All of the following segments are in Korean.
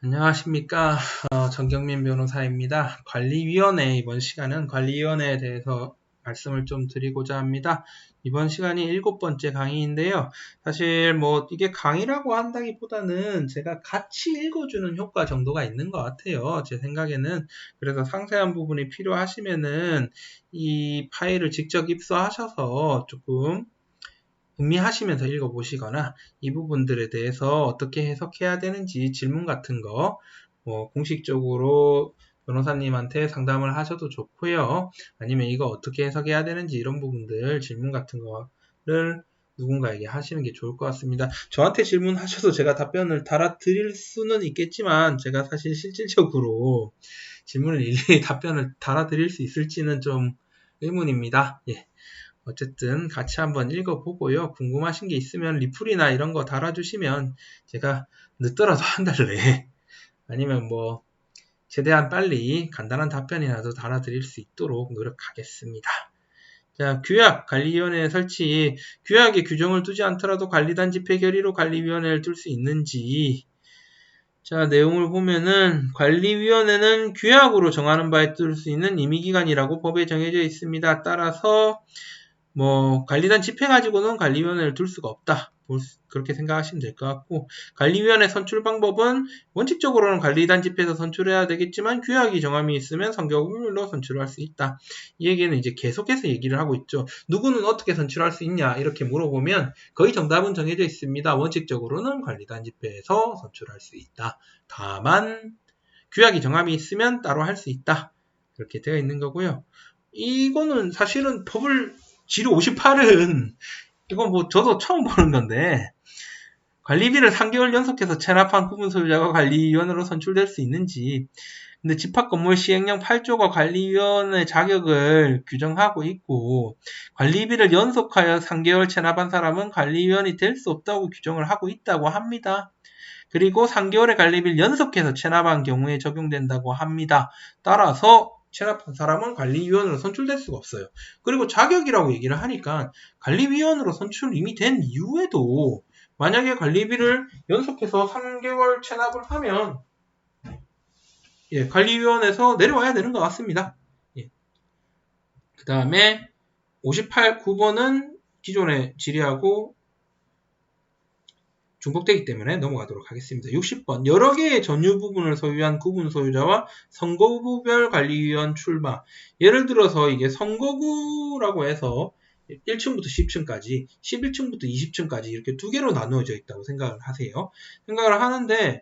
안녕하십니까. 정경민 변호사입니다. 관리위원회, 이번 시간은 관리위원회에 대해서 말씀을 좀 드리고자 합니다. 이번 시간이 7번째 강의인데요. 사실 이게 강의라고 한다기보다는 제가 같이 읽어주는 효과 정도가 있는 것 같아요. 제 생각에는. 그래서 상세한 부분이 필요하시면은 이 파일을 직접 입수하셔서 조금 음미하시면서 읽어보시거나 이 부분들에 대해서 어떻게 해석해야 되는지 질문 같은 거 공식적으로 변호사님한테 상담을 하셔도 좋고요. 아니면 이거 어떻게 해석해야 되는지 이런 부분들 질문 같은 거를 누군가에게 하시는 게 좋을 것 같습니다. 저한테 질문하셔도 제가 답변을 달아드릴 수는 있겠지만 제가 사실 실질적으로 질문을 일일이 답변을 달아드릴 수 있을지는 좀 의문입니다. 예. 어쨌든 같이 한번 읽어보고요. 궁금하신 게 있으면 리플이나 이런 거 달아주시면 제가 늦더라도 한 달 내에 아니면 최대한 빨리 간단한 답변이라도 달아드릴 수 있도록 노력하겠습니다. 자, 규약, 관리위원회 설치. 규약에 규정을 두지 않더라도 관리단 집회 결의로 관리위원회를 둘 수 있는지. 자, 내용을 보면은 관리위원회는 규약으로 정하는 바에 둘 수 있는 임의기관이라고 법에 정해져 있습니다. 따라서 관리단 집회 가지고는 관리위원회를 둘 수가 없다. 그렇게 생각하시면 될 것 같고, 관리위원회 선출 방법은 원칙적으로는 관리단 집회에서 선출해야 되겠지만 규약이 정함이 있으면 선거구별로 선출할 수 있다. 이 얘기는 이제 계속해서 얘기를 하고 있죠. 누구는 어떻게 선출할 수 있냐 이렇게 물어보면 거의 정답은 정해져 있습니다. 원칙적으로는 관리단 집회에서 선출할 수 있다. 다만 규약이 정함이 있으면 따로 할 수 있다. 그렇게 되어 있는 거고요. 이거는 사실은 법을 지류 58은 이건 저도 처음 보는 건데 관리비를 3개월 연속해서 체납한 구분 소유자가 관리위원으로 선출될 수 있는지. 근데 집합건물 시행령 8조가 관리위원의 자격을 규정하고 있고 관리비를 연속하여 3개월 체납한 사람은 관리위원이 될 수 없다고 규정을 하고 있다고 합니다. 그리고 3개월의 관리비를 연속해서 체납한 경우에 적용된다고 합니다. 따라서 체납한 사람은 관리위원으로 선출될 수가 없어요. 그리고 자격이라고 얘기를 하니까 관리위원으로 선출 이미 된 이후에도 만약에 관리비를 연속해서 3개월 체납을 하면 관리위원회에서 내려와야 되는 것 같습니다. 그 다음에 58,9번은 기존의 질의하고 중복되기 때문에 넘어가도록 하겠습니다. 60번. 여러 개의 전유 부분을 소유한 구분 소유자와 선거구별 관리위원 출마. 예를 들어서 이게 선거구라고 해서 1층부터 10층까지, 11층부터 20층까지 이렇게 두 개로 나누어져 있다고 생각을 하세요. 생각을 하는데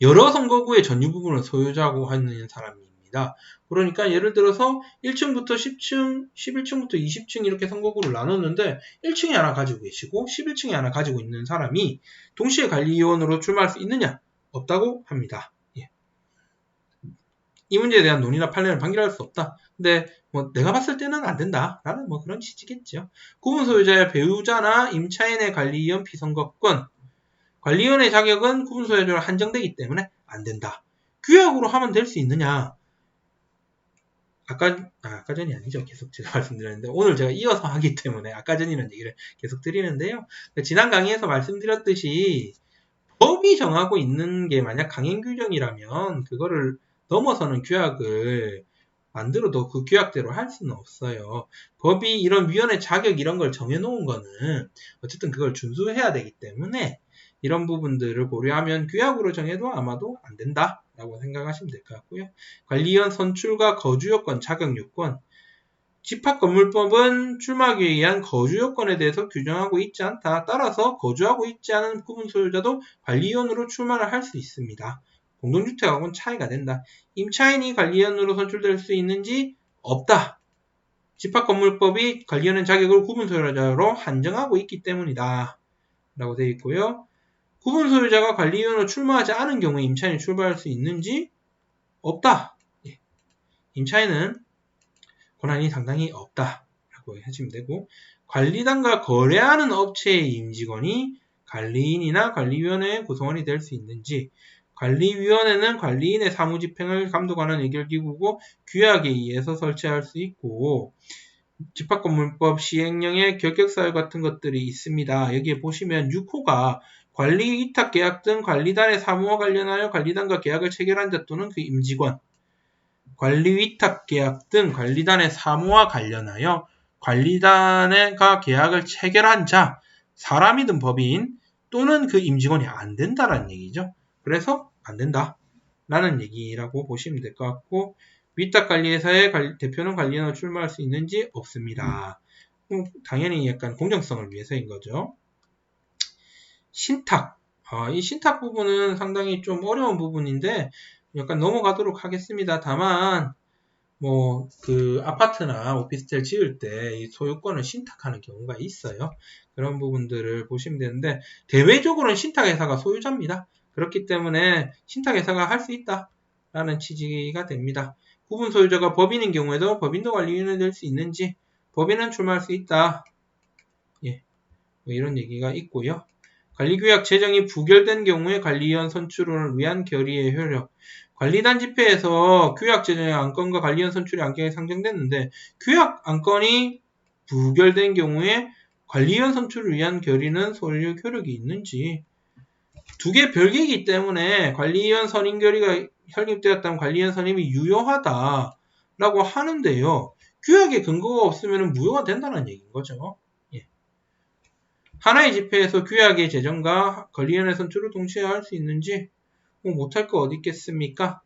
여러 선거구의 전유 부분을 소유자고 하는 사람입니다. 그러니까 예를 들어서 1층부터 10층, 11층부터 20층 이렇게 선거구를 나눴는데 1층에 하나 가지고 계시고 11층에 하나 가지고 있는 사람이 동시에 관리위원으로 출마할 수 있느냐? 없다고 합니다. 이 문제에 대한 논의나 판례를 판결할 수 없다. 근데 내가 봤을 때는 안 된다라는 그런 취지겠죠. 구분 소유자의 배우자나 임차인의 관리위원 피선거권. 관리위원의 자격은 구분 소유자로 한정되기 때문에 안 된다. 규약으로 하면 될 수 있느냐? 아까 전이 아니죠. 계속 제가 말씀드렸는데 오늘 제가 이어서 하기 때문에 아까 전이라는 얘기를 계속 드리는데요. 지난 강의에서 말씀드렸듯이 법이 정하고 있는 게 만약 강행 규정이라면 그거를 넘어서는 규약을 만들어도 그 규약대로 할 수는 없어요. 법이 이런 위원회 자격 이런 걸 정해놓은 거는 어쨌든 그걸 준수해야 되기 때문에 이런 부분들을 고려하면 규약으로 정해도 아마도 안 된다라고 생각하시면 될 것 같고요. 관리위원 선출과 거주요건, 자격요건. 집합건물법은 출마하기 위한 거주요건에 대해서 규정하고 있지 않다. 따라서 거주하고 있지 않은 구분 소유자도 관리위원으로 출마를 할 수 있습니다. 공동주택하고는 차이가 된다. 임차인이 관리위원으로 선출될 수 있는지 없다. 집합건물법이 관리위원의 자격을 구분 소유자로 한정하고 있기 때문이다. 라고 되어 있고요. 구분 소유자가 관리위원으로 출마하지 않은 경우에 임차인이 출마할 수 있는지 없다. 임차인은 권한이 상당히 없다라고 하시면 되고 관리단과 거래하는 업체의 임직원이 관리인이나 관리위원회의 구성원이 될 수 있는지 관리위원회는 관리인의 사무집행을 감독하는 의결기구고 규약에 의해서 설치할 수 있고 집합건물법 시행령의 결격사유 같은 것들이 있습니다. 여기에 보시면 6호가 관리위탁계약 등 관리단의 사무와 관련하여 관리단과 계약을 체결한 자 또는 그 임직원, 관리위탁계약 등 관리단의 사무와 관련하여 관리단과 계약을 체결한 자, 사람이든 법인 또는 그 임직원이 안 된다라는 얘기죠. 그래서 안 된다 라는 얘기라고 보시면 될 것 같고, 위탁관리회사의 대표는 관리인으로 출마할 수 있는지 없습니다. 당연히 약간 공정성을 위해서인 거죠. 신탁. 이 신탁 부분은 상당히 좀 어려운 부분인데 약간 넘어가도록 하겠습니다. 다만 그 아파트나 오피스텔 지을 때 이 소유권을 신탁하는 경우가 있어요. 그런 부분들을 보시면 되는데, 대외적으로는 신탁회사가 소유자입니다. 그렇기 때문에 신탁회사가 할 수 있다라는 취지가 됩니다. 부분 소유자가 법인인 경우에도 법인도 관리위원이 될 수 있는지, 법인은 출마할 수 있다. 예, 이런 얘기가 있고요. 관리규약 제정이 부결된 경우에 관리위원 선출을 위한 결의의 효력. 관리단 집회에서 규약 제정의 안건과 관리위원 선출의 안건이 상정됐는데, 규약 안건이 부결된 경우에 관리위원 선출을 위한 결의는 소유력 효력이 있는지, 두 개 별개이기 때문에 관리위원 선임 결의가 설립되었다면 관리위원 선임이 유효하다라고 하는데요. 규약에 근거가 없으면 무효가 된다는 얘기인 거죠. 하나의 집회에서 규약의 제정과 관리위원회 선출을 동시에 할 수 있는지, 못할 거 어디 있겠습니까?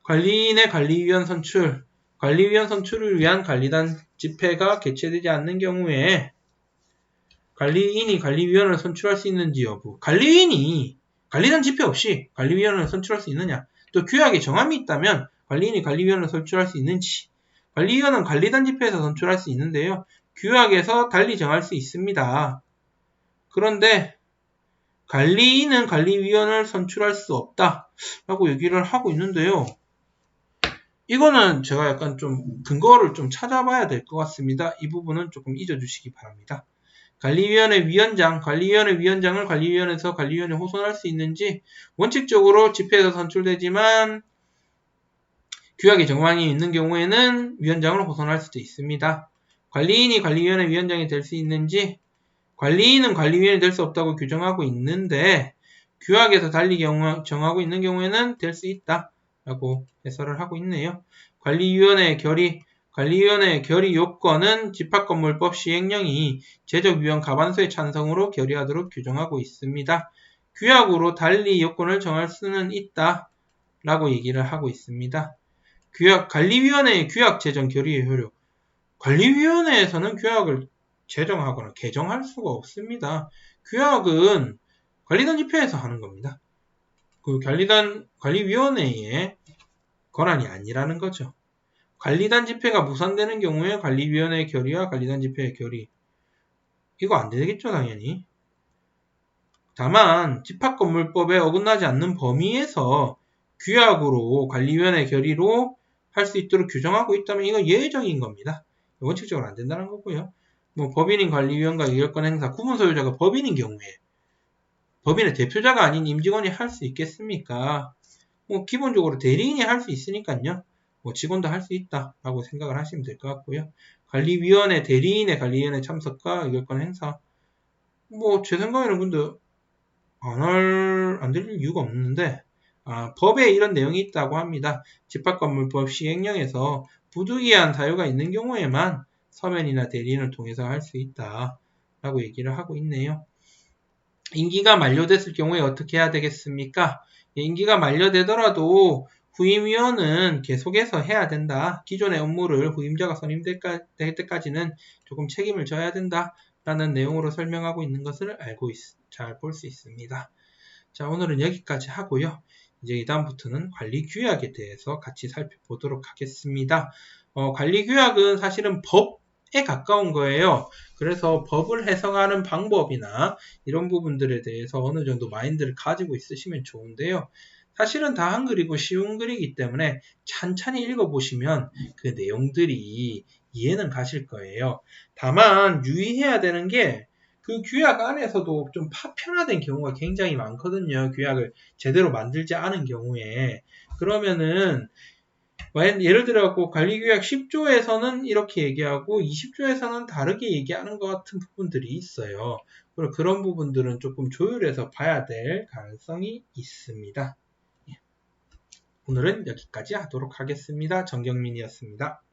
관리인의 관리위원 선출, 관리위원 선출을 위한 관리단 집회가 개최되지 않는 경우에 관리인이 관리위원을 선출할 수 있는지 여부. 관리인이 관리단 집회 없이 관리위원을 선출할 수 있느냐. 또 규약에 정함이 있다면 관리인이 관리위원을 선출할 수 있는지. 관리위원은 관리단 집회에서 선출할 수 있는데요. 규약에서 달리 정할 수 있습니다. 그런데 관리인은 관리위원을 선출할 수 없다라고 얘기를 하고 있는데요. 이거는 제가 약간 좀 근거를 좀 찾아봐야 될 것 같습니다. 이 부분은 조금 잊어주시기 바랍니다. 관리위원회 위원장, 관리위원회 위원장을 관리위원회에서 관리위원회에 호선할 수 있는지, 원칙적으로 집회에서 선출되지만 규약에 정황이 있는 경우에는 위원장을 호선할 수도 있습니다. 관리인이 관리위원회 위원장이 될 수 있는지, 관리인은 관리위원이 될 수 없다고 규정하고 있는데 규약에서 달리 정하고 있는 경우에는 될 수 있다라고 해설을 하고 있네요. 관리위원회의 결의 요건은 집합건물법 시행령이 제적위원 가반수의 찬성으로 결의하도록 규정하고 있습니다. 규약으로 달리 요건을 정할 수는 있다라고 얘기를 하고 있습니다. 관리위원회의 규약 제정 결의의 효력. 관리위원회에서는 규약을 제정하거나 개정할 수가 없습니다. 규약은 관리단 집회에서 하는 겁니다. 그 관리위원회의 권한이 아니라는 거죠. 관리단 집회가 무산되는 경우에 관리위원회의 결의와 관리단 집회의 결의, 이거 안 되겠죠, 당연히. 다만 집합건물법에 어긋나지 않는 범위에서 규약으로 관리위원회 결의로 할 수 있도록 규정하고 있다면 이건 예외적인 겁니다. 원칙적으로 안 된다는 거고요. 법인인 관리위원과 의결권 행사, 구분 소유자가 법인인 경우에 법인의 대표자가 아닌 임직원이 할 수 있겠습니까? 기본적으로 대리인이 할 수 있으니까요. 직원도 할 수 있다라고 생각을 하시면 될 것 같고요. 관리위원회, 대리인의 관리위원회 참석과 의결권 행사. 제 생각에는 근데 안 될 이유가 없는데, 법에 이런 내용이 있다고 합니다. 집합건물법 시행령에서 부득이한 사유가 있는 경우에만 서면이나 대리인을 통해서 할 수 있다라고 얘기를 하고 있네요. 임기가 만료됐을 경우에 어떻게 해야 되겠습니까? 임기가 만료되더라도 후임위원은 계속해서 해야 된다. 기존의 업무를 후임자가 선임될 때까지는 조금 책임을 져야 된다라는 내용으로 설명하고 있는 것을 잘 볼 수 있습니다. 자, 오늘은 여기까지 하고요. 이제 이 다음부터는 관리규약에 대해서 같이 살펴보도록 하겠습니다. 관리규약은 사실은 법에 가까운 거예요. 그래서 법을 해석하는 방법이나 이런 부분들에 대해서 어느 정도 마인드를 가지고 있으시면 좋은데요. 사실은 다 한글이고 쉬운 글이기 때문에 찬찬히 읽어보시면 그 내용들이 이해는 가실 거예요. 다만 유의해야 되는 게 그 규약 안에서도 좀 파편화된 경우가 굉장히 많거든요. 규약을 제대로 만들지 않은 경우에. 그러면은 예를 들어 관리규약 10조에서는 이렇게 얘기하고 20조에서는 다르게 얘기하는 것 같은 부분들이 있어요. 그리고 그런 부분들은 조금 조율해서 봐야 될 가능성이 있습니다. 오늘은 여기까지 하도록 하겠습니다. 정경민이었습니다.